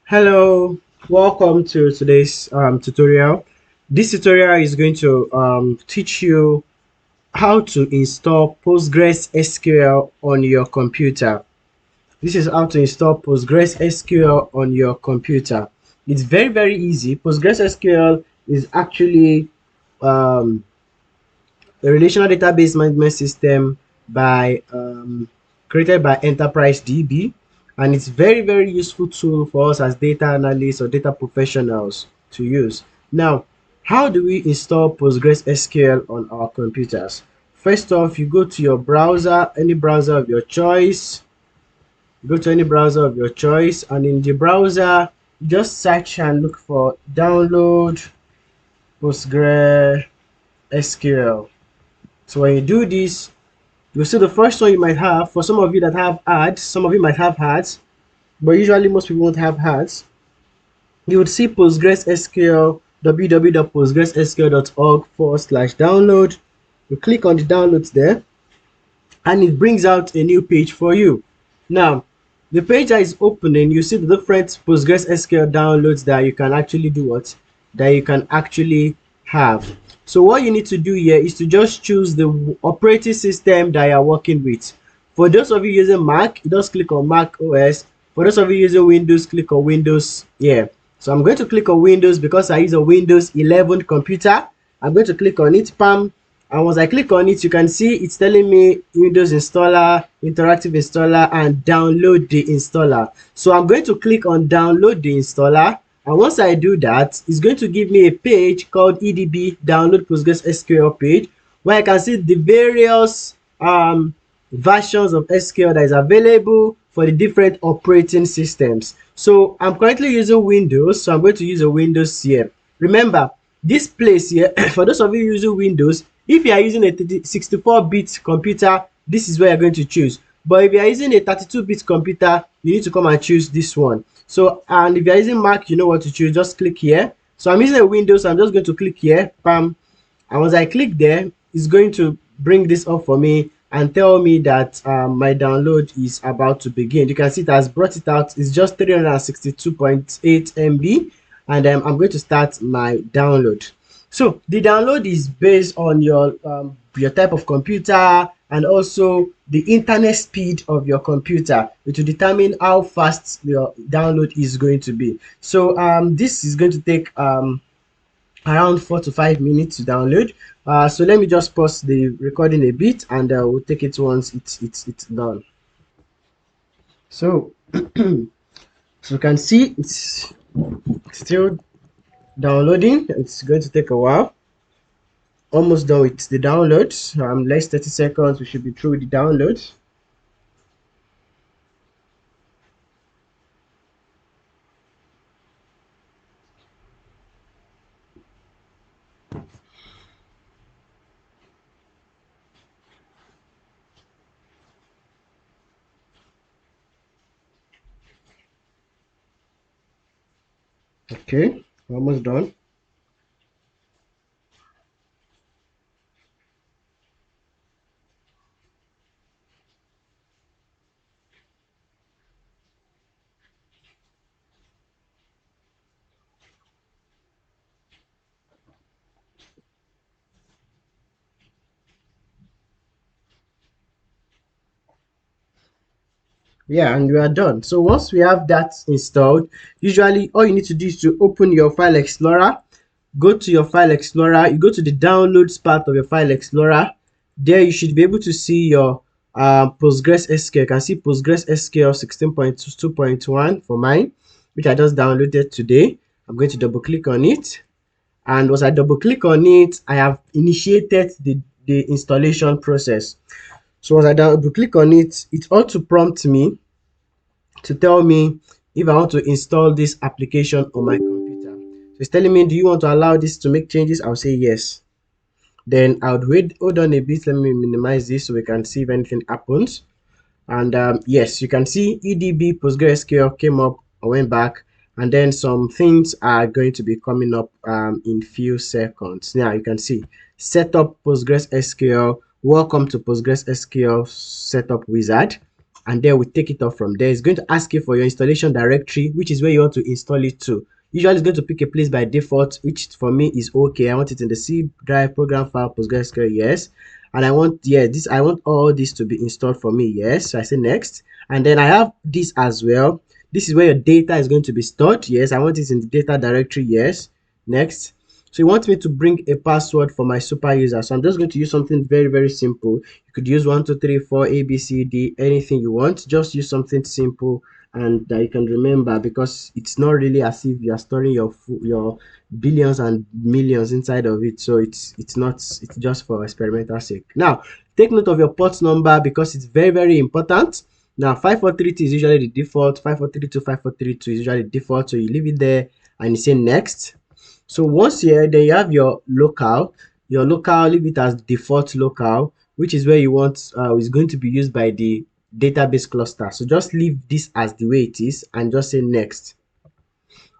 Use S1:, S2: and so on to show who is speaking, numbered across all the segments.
S1: Hello, welcome to today's tutorial. This tutorial is going to teach you how to install PostgreSQL on your computer. This is how to install PostgreSQL on your computer. It's very easy. PostgreSQL is actually um, a relational database management system by created by Enterprise DB, and it's very useful tool for us as data analysts or data professionals to use. Now, how do we install PostgreSQL on our computers? First off, you go to your browser, any browser of your choice. Go to any browser of your choice, and in the browser, just search and look for download PostgreSQL. So when you do this, you'll see the first one you might have. For some of you that have ads, some of you might have ads, but usually most people won't have ads. You would see PostgreSQL, www.postgresql.org/download. You click on the downloads there, and it brings out a new page for you. Now, the page that is opening, you see the different PostgreSQL downloads that you can actually do what? That you can actually have. So what you need to do here is to just choose the operating system that you're working with. For those of you using Mac, you just click on Mac OS. For those of you using Windows, click on Windows here. So I'm going to click on Windows because I use a Windows 11 computer. I'm going to click on it, pam, and once I click on it, you can see it's telling me Windows installer, interactive installer, and download the installer. So I'm going to click on download the installer, and once I do that, it's going to give me a page called EDB download PostgreSQL page, where I can see the various versions of SQL that is available for the different operating systems. So I'm currently using Windows, so I'm going to use a Windows here. Remember, this place here, for those of you using Windows, if you are using a 64-bit computer, this is where you're going to choose. But if you are using a 32-bit computer, you need to come and choose this one. So, and if you are using Mac, you know what to choose. Just click here. So I'm using a Windows, so I'm just going to click here, bam. And once I click there, it's going to bring this up for me and tell me that my download is about to begin. You can see it has brought it out. It's just 362.8 MB, and I'm going to start my download. So the download is based on your type of computer and also the internet speed of your computer. It will determine how fast your download is going to be. So this is going to take around 4 to 5 minutes to download. So let me just pause the recording a bit, and we'll take it once it's done. So so you can see it's still downloading. It's going to take a while. Almost done with the download. Less 30 seconds, we should be through with the download. Okay, almost done. Yeah, and we are done. So once we have that installed, usually all you need to do is to open your file explorer. Go to your file explorer, you go to the downloads part of your file explorer. There you should be able to see your PostgreSQL. You can see PostgreSQL 16.2.1 for mine, which I just downloaded today. I'm going to double click on it, and once I double click on it, I have initiated the installation process. So once I double click on it, it ought to prompt me to tell me if I want to install this application on my computer. So it's telling me, do you want to allow this to make changes? I'll say yes. Then I would wait, hold on a bit, let me minimize this so we can see if anything happens. And yes, you can see EDB PostgreSQL came up, I went back, and then some things are going to be coming up in few seconds. Now you can see setup PostgreSQL. Welcome to PostgreSQL setup wizard. and then we take it off from there. It's going to ask you for your installation directory, which is where you want to install it to. Usually it's going to pick a place by default, which for me is okay. I want it in the C drive, program file, PostgreSQL, yes. And I want, yeah, this, I want all this to be installed for me, yes. So I say next. And then I have this as well. This is where your data is going to be stored, yes. I want it in the data directory, yes. Next. So you want me to bring a password for my super user. So I'm just going to use something very, very simple. You could use 1, 2, 3, 4, A, B, C, D, anything you want. Just use something simple and that you can remember, because it's not really as if you are storing your billions and millions inside of it. So it's not, it's just for experimental sake. Now take note of your port number, because it's very, very important. Now 5432 is usually the default. 5432, 5432 is usually the default, so you leave it there and you say next. So once here, then you have your local. Your local, leave it as default local, which is where you want, is going to be used by the database cluster. So just leave this as the way it is and just say next.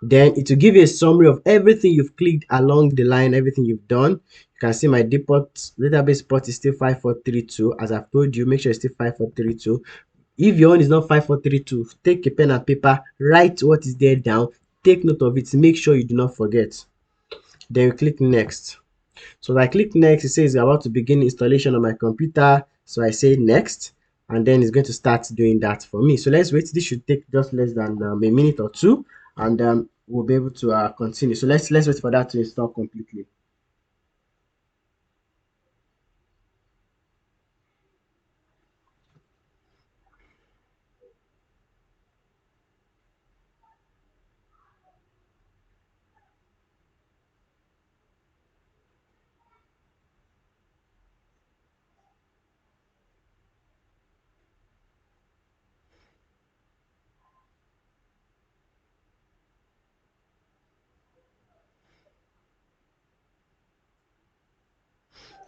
S1: Then it will give you a summary of everything you've clicked along the line, everything you've done. You can see my default database port is still 5432. As I've told you, make sure it's still 5432. If your own is not 5432, take a pen and paper, write what is there down, take note of it, make sure you do not forget. Then you click next. So if I click next, it says about to begin installation on my computer. So I say next, and then it's going to start doing that for me. So let's wait. This should take just less than a minute or two, and we'll be able to continue. So let's wait for that to install completely.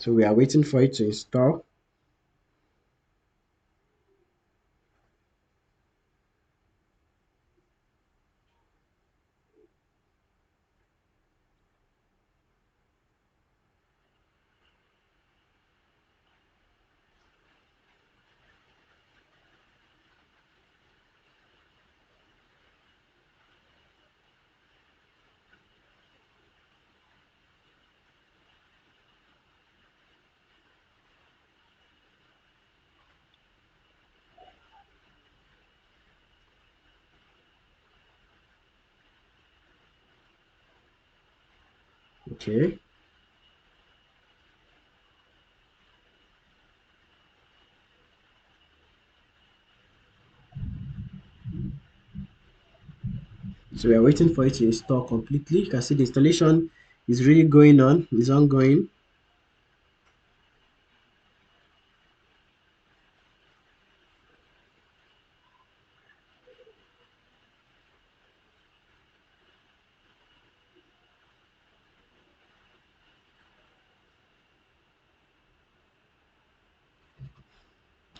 S1: So we are waiting for it to install. Okay. So we are waiting for it to install completely. You can see the installation is really going on, is ongoing.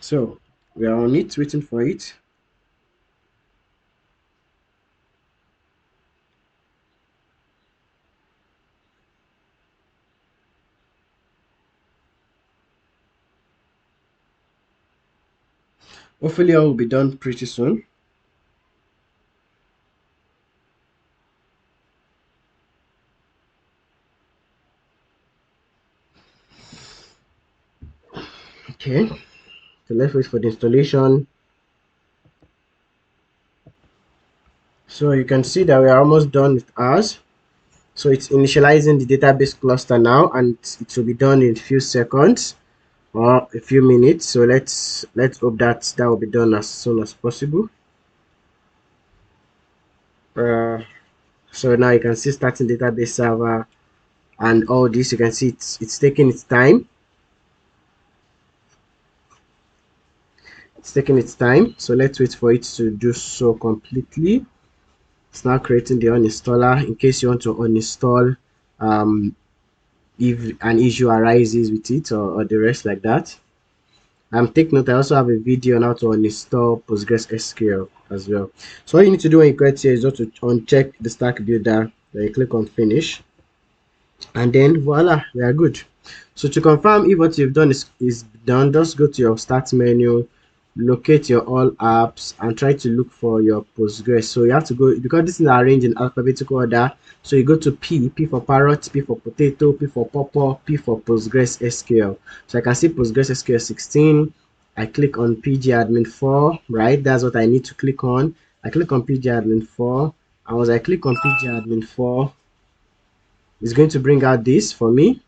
S1: So we are on it, waiting for it. Hopefully all will be done pretty soon. Okay, so let's wait for the installation. So you can see that we are almost done with ours. So it's initializing the database cluster now, and it will be done in a few seconds or a few minutes. So let's hope that that will be done as soon as possible. uh, so now you can see starting database server and all this. You can see it's taking its time. It's taking its time, so let's wait for it to do so completely. It's now creating the uninstaller in case you want to uninstall if an issue arises with it, or the rest like that. Take note, I also have a video on how to uninstall PostgreSQL as well. So all you need to do when you get here is just to uncheck the stack builder, then you click on finish, and then voila, we are good. So to confirm if what you've done is done, just go to your start menu locate your all apps and try to look for your Postgres. So you have to go, because this is arranged in alphabetical order. So you go to P for parrot, P for potato, P for pawpaw, P for Postgres SQL. So I can see Postgres SQL 16. I click on pgAdmin 4, right? That's what I need to click on. I click on pgAdmin 4. And once I click on pgAdmin 4, it's going to bring out this for me,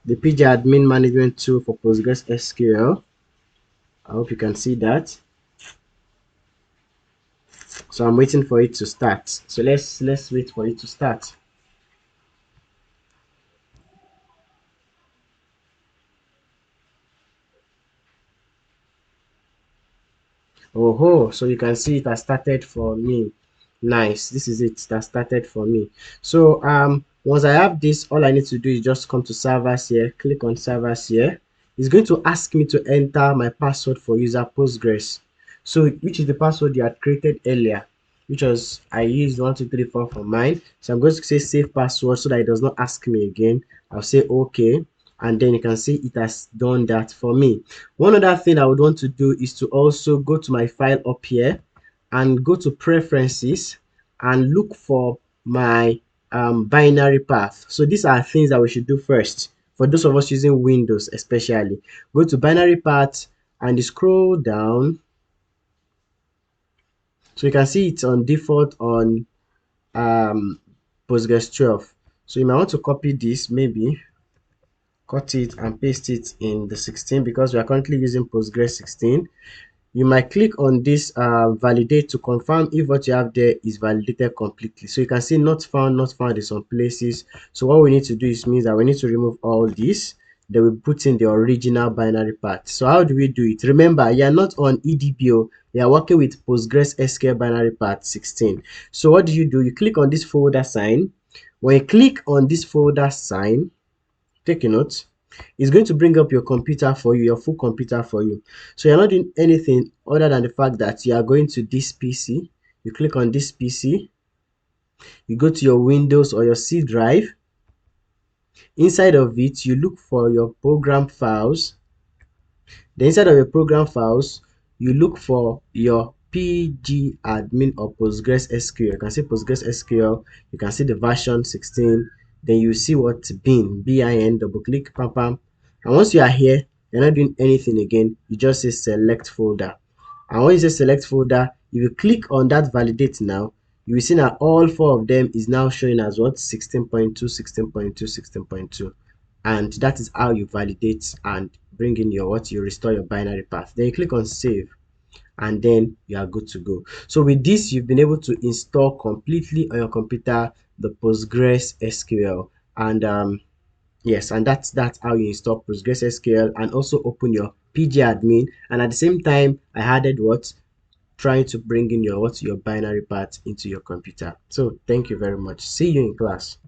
S1: the pgAdmin management tool for Postgres SQL. I hope you can see that. So I'm waiting for it to start. So let's wait for it to start. Oh, so you can see it has started for me. Nice. This is it that started for me. So once I have this, all I need to do is just come to servers here, click on servers here. It's going to ask me to enter my password for user Postgres. So which is the password you had created earlier, which was I used 1234 for mine. So I'm going to say save password so that it does not ask me again. I'll say okay, and then you can see it has done that for me. One other thing I would want to do is to also go to my file up here and go to preferences and look for my binary path. So these are things that we should do first for those of us using Windows especially. Go to binary path and you scroll down. So you can see it's on default on um, Postgres 12. So you might want to copy this, maybe cut it and paste it in the 16 because we are currently using Postgres 16. You might click on this validate to confirm if what you have there is validated completely. So you can see not found in some places. So what we need to do is means that we need to remove all this. Then we put in the original binary path. So how do we do it? Remember, you are not on EDBO. You are working with Postgres SQL binary path 16. So what do? You click on this folder sign. When you click on this folder sign, take a note, it's going to bring up your computer for you, your full computer for you. So you're not doing anything other than the fact that you are going to this PC. You click on this PC, you go to your Windows or your C drive. Inside of it, you look for your program files. Then inside of your program files, you look for your pgAdmin or PostgreSQL. You can see PostgreSQL, you can see the version 16, then you see what bin, double click, pam pam. And once you are here, you're not doing anything again, you just say select folder. And when you say select folder, if you click on that validate now, you will see that all four of them is now showing as what 16.2, 16.2, 16.2, and that is how you validate and bring in your what you restore your binary path. Then you click on save and then you are good to go. So with this, you've been able to install completely on your computer the Postgres SQL, and yes, and that's how you install Postgres SQL and also open your pgAdmin. And at the same time, I added what, trying to bring in your what, your binary path into your computer. So thank you very much. See you in class.